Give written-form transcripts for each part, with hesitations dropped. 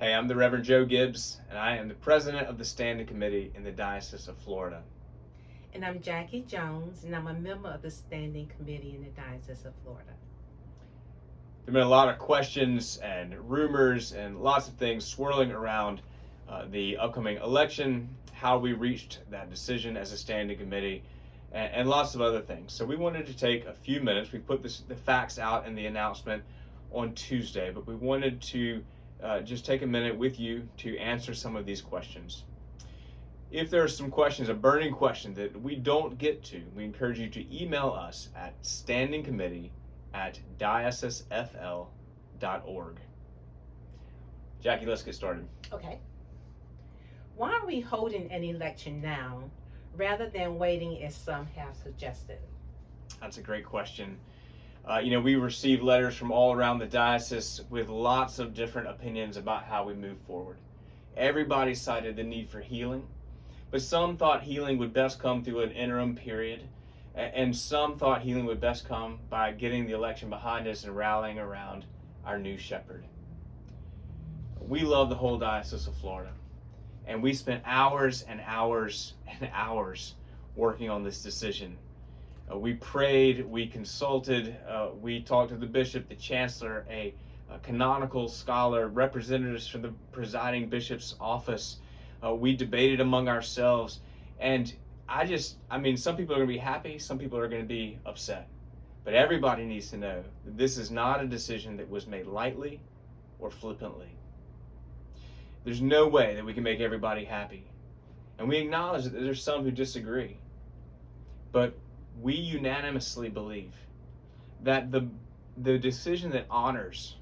Hey, I'm the Reverend Joe Gibbs, and I am the president of the Standing Committee in the Diocese of Florida. And I'm Jackie Jones, and I'm a member of the Standing Committee in the Diocese of Florida. There have been a lot of questions and rumors and lots of things swirling around the upcoming election, how we reached that decision as a standing committee, and lots of other things. So we wanted to take a few minutes. We put the facts out in the announcement on Tuesday, but we wanted to just take a minute with you to answer some of these questions. If there are some questions, a burning question that we don't get to, we encourage you to email us at standingcommittee@diocesefl.org. Jackie, let's get started. Okay. Why are we holding an election now rather than waiting as some have suggested? That's a great question. We receive letters from all around the diocese with lots of different opinions about how we move forward. Everybody cited the need for healing, but some thought healing would best come through an interim period, and some thought healing would best come by getting the election behind us and rallying around our new shepherd. We love the whole Diocese of Florida, and we spent hours and hours and hours working on this decision. We prayed, we consulted, we talked to the bishop, the chancellor, a canonical scholar, representatives from the presiding bishop's office. We debated among ourselves, and some people are going to be happy, some people are going to be upset. But everybody needs to know that this is not a decision that was made lightly or flippantly. There's no way that we can make everybody happy. And we acknowledge that there's some who disagree. But we unanimously believe that the decision that honors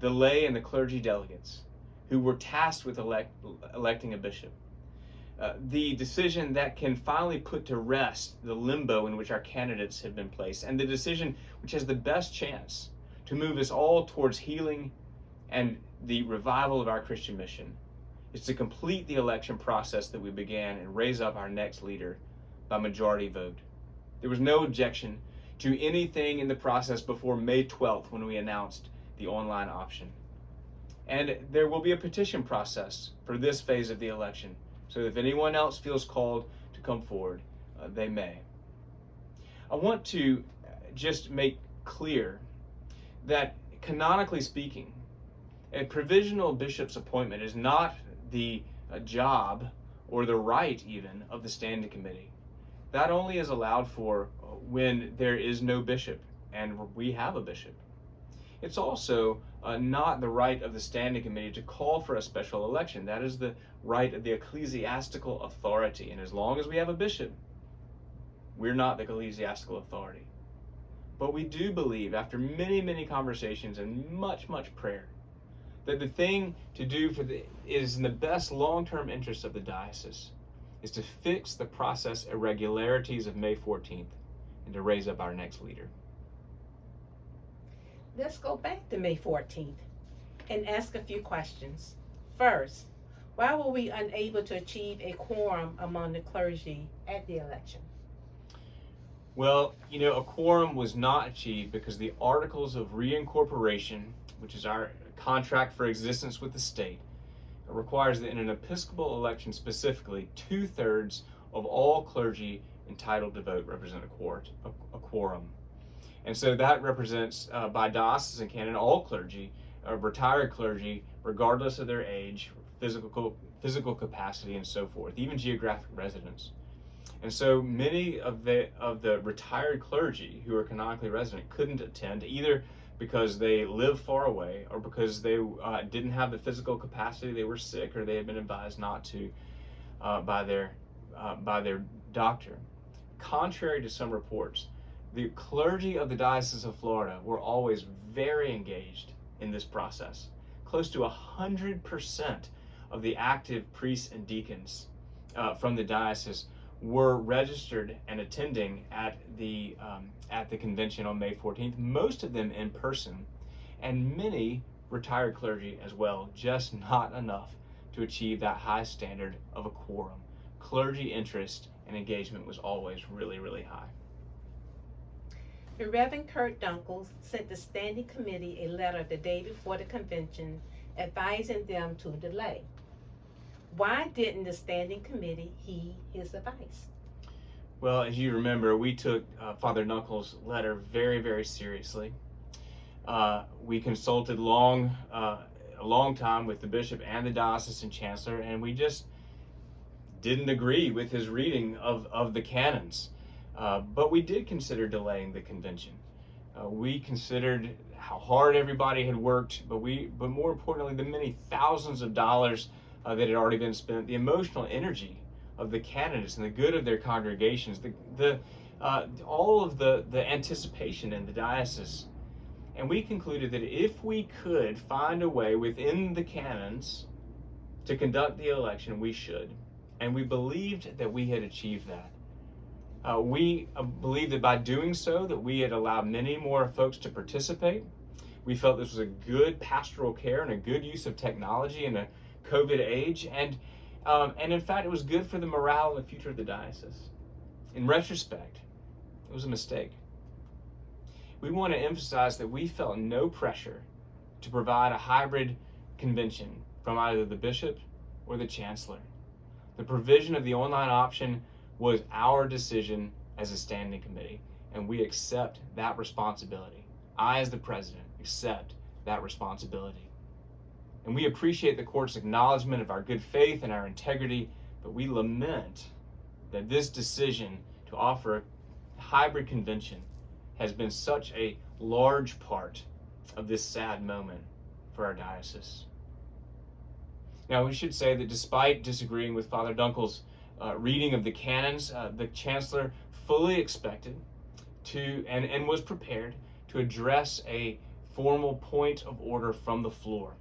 the lay and the clergy delegates who were tasked with electing a bishop, the decision that can finally put to rest the limbo in which our candidates have been placed, and the decision which has the best chance to move us all towards healing and the revival of our Christian mission, is to complete the election process that we began and raise up our next leader by majority vote. There was no objection to anything in the process before May 12th when we announced the online option. And there will be a petition process for this phase of the election. So if anyone else feels called to come forward, they may. I want to just make clear that canonically speaking, a provisional bishop's appointment is not the job or the right even of the standing committee. That only is allowed for when there is no bishop and we have a bishop. It's also not the right of the standing committee to call for a special election. That is the right of the ecclesiastical authority. And as long as we have a bishop, we're not the ecclesiastical authority. But we do believe, after many, many conversations and much, much prayer, that the thing to do is in the best long-term interest of the diocese is to fix the process irregularities of May 14th and to raise up our next leader. Let's go back to May 14th and ask a few questions. First, why were we unable to achieve a quorum among the clergy at the election? Well, a quorum was not achieved because the Articles of Reincorporation, which is our contract for existence with the state, requires that in an episcopal election specifically, 2/3 of all clergy entitled to vote represent a quorum. And so that represents, by diocesan canon, all clergy, retired clergy, regardless of their age, physical capacity, and so forth, even geographic residence. And so many of the retired clergy who are canonically resident couldn't attend, either because they live far away or because they didn't have the physical capacity, they were sick, or they had been advised not to by their doctor. Contrary to some reports, the clergy of the Diocese of Florida were always very engaged in this process. Close to 100% of the active priests and deacons from the diocese were registered and attending at the convention on May 14th, most of them in person, and many retired clergy as well, just not enough to achieve that high standard of a quorum. Clergy interest and engagement was always really, really high. The Reverend Kurt Dunkle sent the Standing Committee a letter the day before the convention advising them to delay. Why didn't the standing committee heed his advice? Well, as you remember, we took Father Dunkle's letter very, very seriously. We consulted a long time with the bishop and the diocesan chancellor, and we just didn't agree with his reading of the canons. But we did consider delaying the convention. We considered how hard everybody had worked, but more importantly, the many thousands of dollars that had already been spent, the emotional energy of the candidates and the good of their congregations, all of the anticipation in the diocese. And we concluded that if we could find a way within the canons to conduct the election, we should. And we believed that we had achieved that. We believed that by doing so, that we had allowed many more folks to participate. We felt this was a good pastoral care and a good use of technology in a COVID age. And in fact, it was good for the morale and the future of the diocese. In retrospect, it was a mistake. We want to emphasize that we felt no pressure to provide a hybrid convention from either the bishop or the chancellor. The provision of the online option was our decision as a standing committee, and we accept that responsibility. I, as the president, accept that responsibility. And we appreciate the court's acknowledgement of our good faith and our integrity, but we lament that this decision to offer a hybrid convention has been such a large part of this sad moment for our diocese. Now, we should say that despite disagreeing with Father Dunkle's reading of the canons, the chancellor fully expected to and was prepared to address a formal point of order from the floor,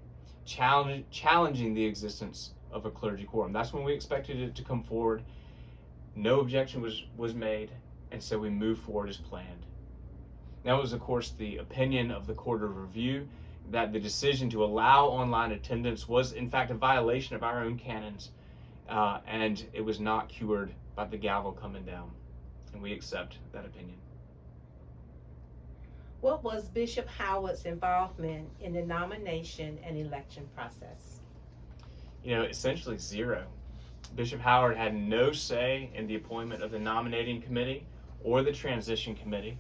challenging the existence of a clergy quorum. That's when we expected it to come forward. No objection was made, and so we moved forward as planned. That was, of course, the opinion of the Court of Review that the decision to allow online attendance was, in fact, a violation of our own canons, and it was not cured by the gavel coming down. And we accept that opinion. What was Bishop Howard's involvement in the nomination and election process? Essentially zero. Bishop Howard had no say in the appointment of the nominating committee or the transition committee.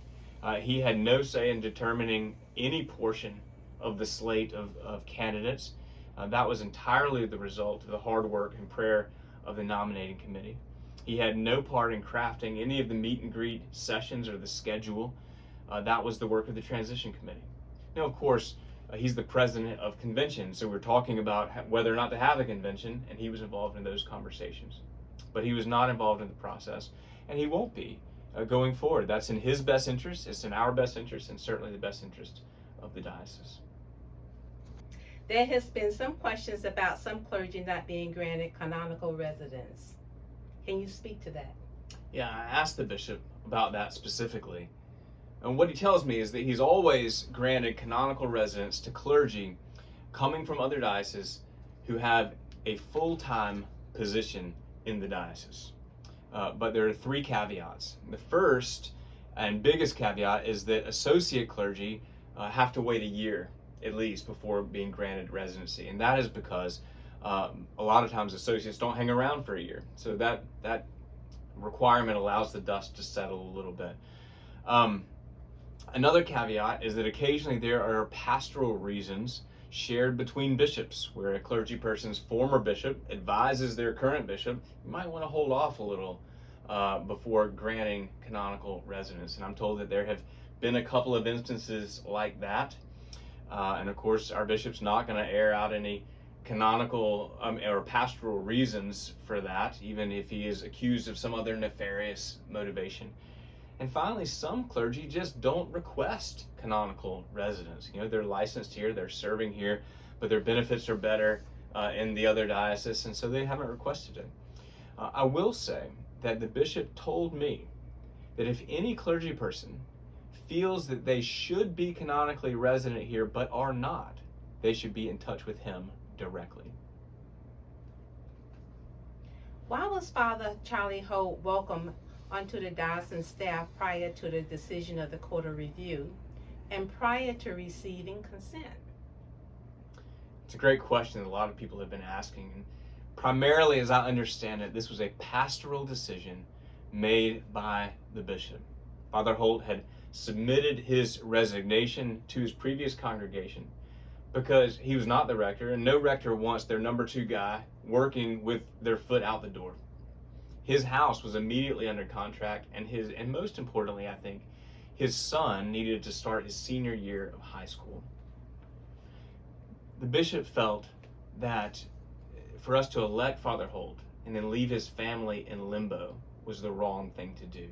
He had no say in determining any portion of the slate of candidates. That was entirely the result of the hard work and prayer of the nominating committee. He had no part in crafting any of the meet and greet sessions or the schedule. That was the work of the transition committee. Now, of course, he's the president of convention, so we're talking about whether or not to have a convention, and he was involved in those conversations. But he was not involved in the process, and he won't be going forward. That's in his best interest, it's in our best interest, and certainly the best interest of the diocese. There has been some questions about some clergy not being granted canonical residence. Can you speak to that? Yeah, I asked the bishop about that specifically. And what he tells me is that he's always granted canonical residence to clergy coming from other dioceses who have a full-time position in the diocese. But there are three caveats. The first and biggest caveat is that associate clergy have to wait a year at least before being granted residency, and that is because a lot of times associates don't hang around for a year. So that requirement allows the dust to settle a little bit. Another caveat is that occasionally there are pastoral reasons shared between bishops, where a clergy person's former bishop advises their current bishop, you might want to hold off a little before granting canonical residence. And I'm told that there have been a couple of instances like that. And of course, our bishop's not going to air out any canonical or pastoral reasons for that, even if he is accused of some other nefarious motivation. And finally, some clergy just don't request canonical residence. They're licensed here, they're serving here, but their benefits are better in the other diocese, and so they haven't requested it. I will say that the bishop told me that if any clergy person feels that they should be canonically resident here but are not, they should be in touch with him directly. Why was Father Charlie Holt welcomed onto the diocesan staff prior to the decision of the Court of Review and prior to receiving consent? It's a great question that a lot of people have been asking. And primarily, as I understand it, this was a pastoral decision made by the bishop. Father Holt had submitted his resignation to his previous congregation because he was not the rector, and no rector wants their number 2 guy working with their foot out the door. His house was immediately under contract, and most importantly, I think, his son needed to start his senior year of high school. The bishop felt that for us to elect Father Holt and then leave his family in limbo was the wrong thing to do.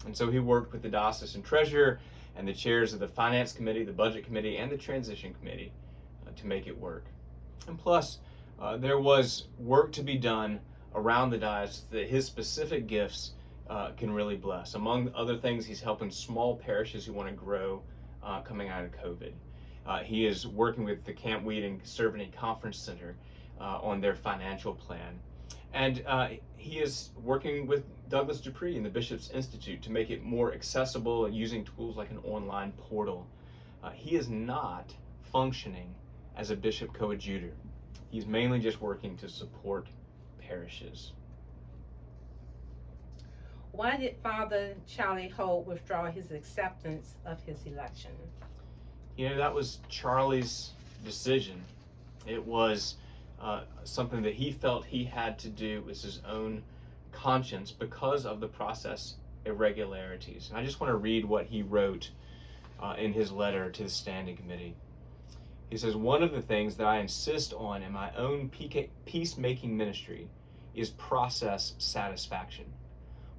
And so he worked with the diocesan treasurer and the chairs of the finance committee, the budget committee, and the transition committee to make it work. And plus, there was work to be done around the diocese that his specific gifts can really bless. Among other things, he's helping small parishes who want to grow coming out of COVID. He is working with the Camp Weed and Conservative Conference Center on their financial plan. And he is working with Douglas Dupree and the Bishop's Institute to make it more accessible using tools like an online portal. He is not functioning as a bishop coadjutor. He's mainly just working to support parishes. Why did Father Charlie Holt withdraw his acceptance of his election? You know, that was Charlie's decision. It was something that he felt he had to do with his own conscience because of the process irregularities. And I just want to read what he wrote in his letter to the Standing Committee. He says, "One of the things that I insist on in my own peacemaking ministry is process satisfaction.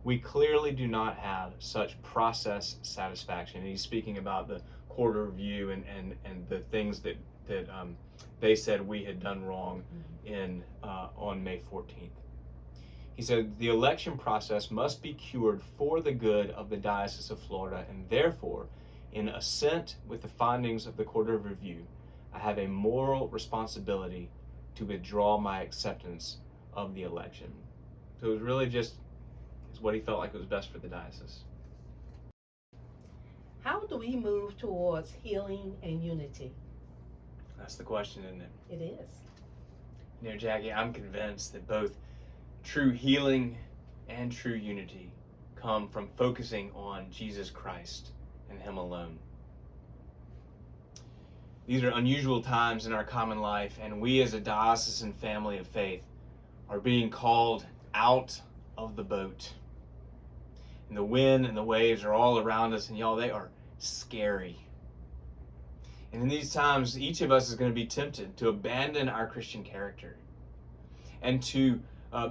We clearly do not have such process satisfaction." And he's speaking about the quarter review and the things that they said we had done wrong on May 14th. He said, "The election process must be cured for the good of the Diocese of Florida, and therefore, in assent with the findings of the quarter of review, I have a moral responsibility to withdraw my acceptance of the election." So it was really just what he felt like was best for the diocese. How do we move towards healing and unity? That's the question, isn't it? It is. You know, Jackie, I'm convinced that both true healing and true unity come from focusing on Jesus Christ and Him alone. These are unusual times in our common life, and we as a diocesan family of faith are being called out of the boat. And the wind and the waves are all around us, and y'all, they are scary. And in these times, each of us is going to be tempted to abandon our Christian character and to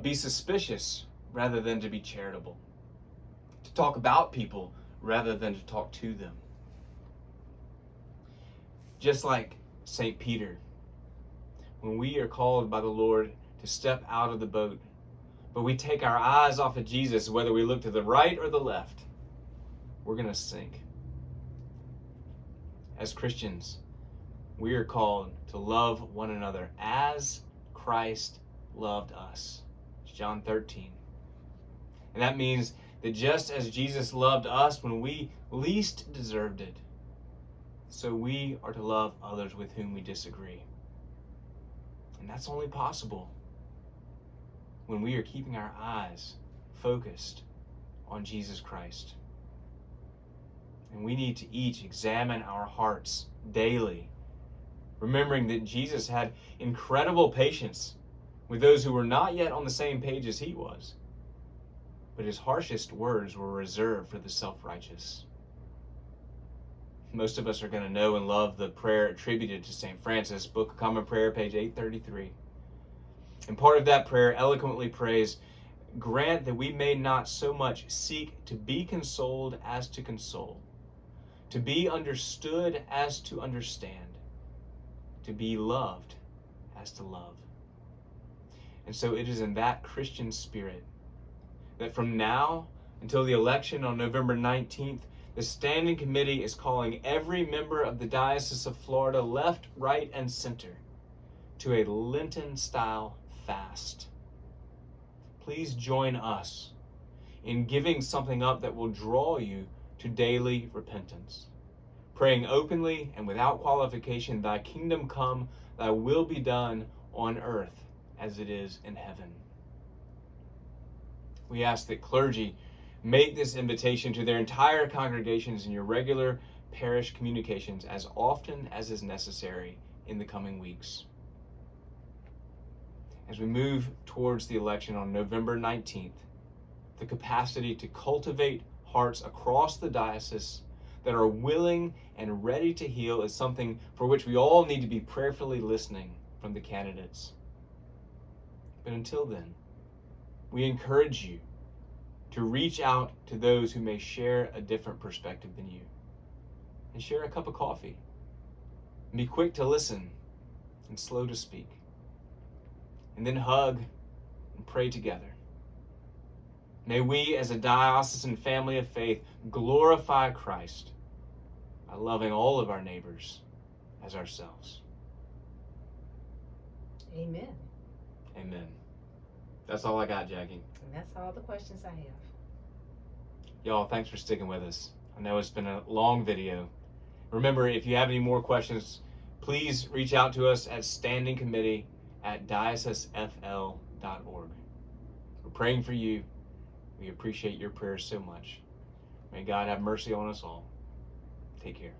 be suspicious rather than to be charitable, to talk about people rather than to talk to them. Just like St. Peter, when we are called by the Lord to step out of the boat, but we take our eyes off of Jesus, whether we look to the right or the left, we're going to sink. As Christians, we are called to love one another as Christ loved us. It's John 13. And that means that just as Jesus loved us when we least deserved it, so we are to love others with whom we disagree. And that's only possible when we are keeping our eyes focused on Jesus Christ. And we need to each examine our hearts daily, remembering that Jesus had incredible patience with those who were not yet on the same page as he was. But his harshest words were reserved for the self-righteous. Most of us are going to know and love the prayer attributed to St. Francis, Book of Common Prayer, page 833. And part of that prayer eloquently prays, "Grant that we may not so much seek to be consoled as to console, to be understood as to understand, to be loved as to love." And so it is in that Christian spirit that from now until the election on November 19th, the Standing Committee is calling every member of the Diocese of Florida, left, right, and center, to a Lenten-style fast. Please join us in giving something up that will draw you to daily repentance. praying openly and without qualification, "Thy kingdom come, thy will be done on earth as it is in heaven." We ask that clergy make this invitation to their entire congregations in your regular parish communications as often as is necessary in the coming weeks. As we move towards the election on November 19th, the capacity to cultivate hearts across the diocese that are willing and ready to heal is something for which we all need to be prayerfully listening from the candidates. But until then, we encourage you to reach out to those who may share a different perspective than you, and share a cup of coffee, and be quick to listen and slow to speak, and then hug and pray together. May we, as a diocesan family of faith, glorify Christ by loving all of our neighbors as ourselves. Amen. Amen. That's all I got, Jackie. And that's all the questions I have. Y'all, thanks for sticking with us. I know it's been a long video. Remember, if you have any more questions, please reach out to us at standingcommittee@diocesefl.org. We're praying for you. We appreciate your prayers so much. May God have mercy on us all. Take care.